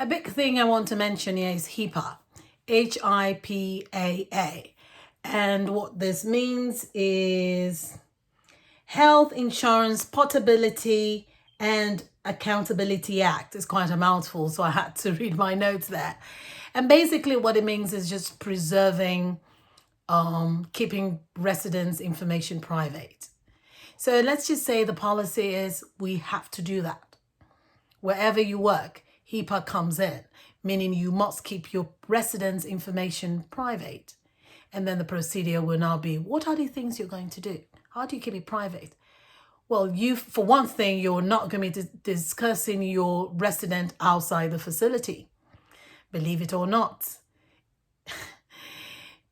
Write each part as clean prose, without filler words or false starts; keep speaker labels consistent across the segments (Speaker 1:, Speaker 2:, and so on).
Speaker 1: A big thing I want to mention here is Hipaa, Hipaa. And what this means is Health Insurance Portability and Accountability Act. It's quite a mouthful, so I had to read my notes there. And basically what it means is just preserving, keeping residents' information private. So let's just say the policy is we have to do that. Wherever you work, Hipaa comes in, meaning you must keep your residents' information private. And then the procedure will now be, what are the things you're going to do? How do you keep it private? Well, for one thing, you're not going to be discussing your resident outside the facility. Believe it or not.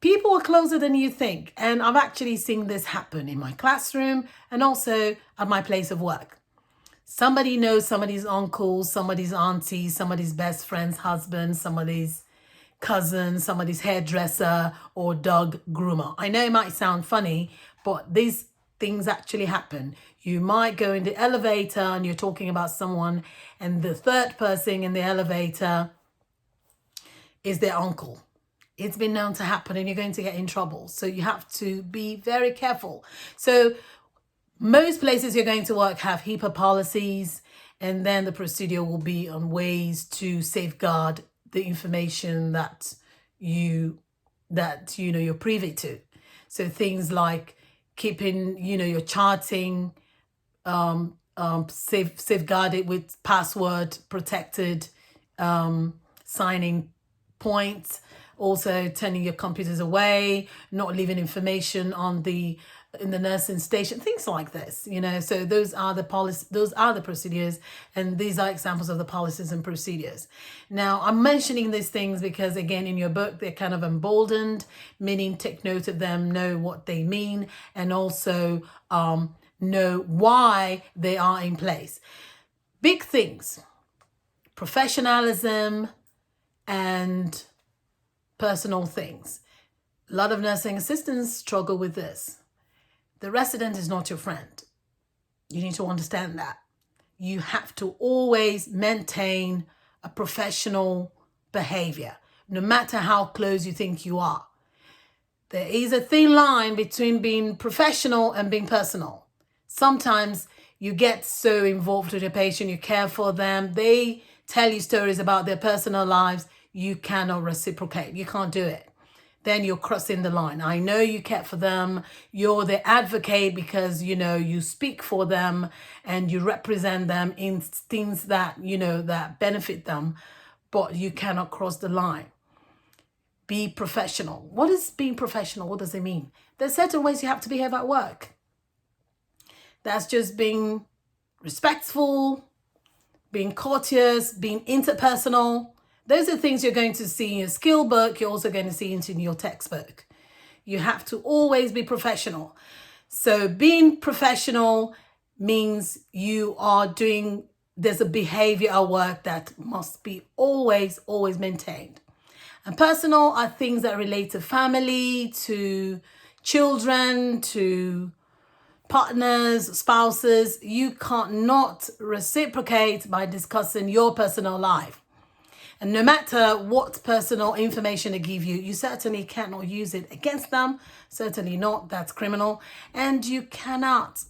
Speaker 1: People are closer than you think. And I've actually seen this happen in my classroom and also at my place of work. Somebody knows somebody's uncle, somebody's auntie, somebody's best friend's husband, somebody's cousin, somebody's hairdresser or dog groomer. I know it might sound funny, but these things actually happen. You might go in the elevator and you're talking about someone and the third person in the elevator is their uncle. It's been known to happen and you're going to get in trouble. So you have to be very careful. So most places you're going to work have Hipaa policies, and then the procedure will be on ways to safeguard the information that you're privy to. So things like keeping, your charting safeguarded with password protected signing points, also turning your computers away, not leaving information in the nursing station, things like this, so those are the procedures, and these are examples of the policies and procedures. Now, I'm mentioning these things because, again, in your book, they're kind of emboldened, meaning take note of them, know what they mean, and also know why they are in place. Big things: professionalism and personal things. A lot of nursing assistants struggle with this. The resident is not your friend. You need to understand that. You have to always maintain a professional behavior, no matter how close you think you are. There is a thin line between being professional and being personal. Sometimes you get so involved with your patient, you care for them, they tell you stories about their personal lives, you cannot reciprocate. You can't do it. Then you're crossing the line. I know you care for them. You're the advocate because, you speak for them and you represent them in things that, that benefit them, but you cannot cross the line. Be professional. What is being professional? What does it mean? There's certain ways you have to behave at work. That's just being respectful, being courteous, being interpersonal. Those are things you're going to see in your skill book. You're also going to see in your textbook. You have to always be professional. So being professional means there's a behavior at work that must be always maintained. And personal are things that relate to family, to children, to partners, spouses. You can't not reciprocate by discussing your personal life. And no matter what personal information they give you, you certainly cannot use it against them. Certainly not. That's criminal. And you cannot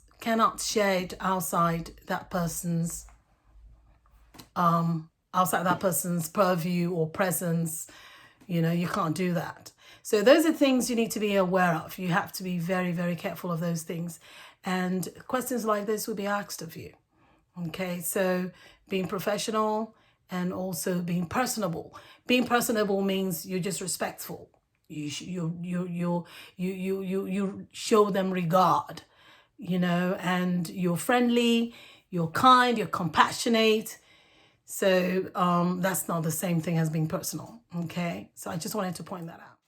Speaker 1: share it outside that person's purview or presence. You can't do that. So those are things you need to be aware of. You have to be very, very careful of those things. And questions like this will be asked of you. Okay, so being professional and also being personable. Being personable means you're just respectful. You show them regard, and you're friendly, you're kind, you're compassionate. So that's not the same thing as being personal. Okay, so I just wanted to point that out.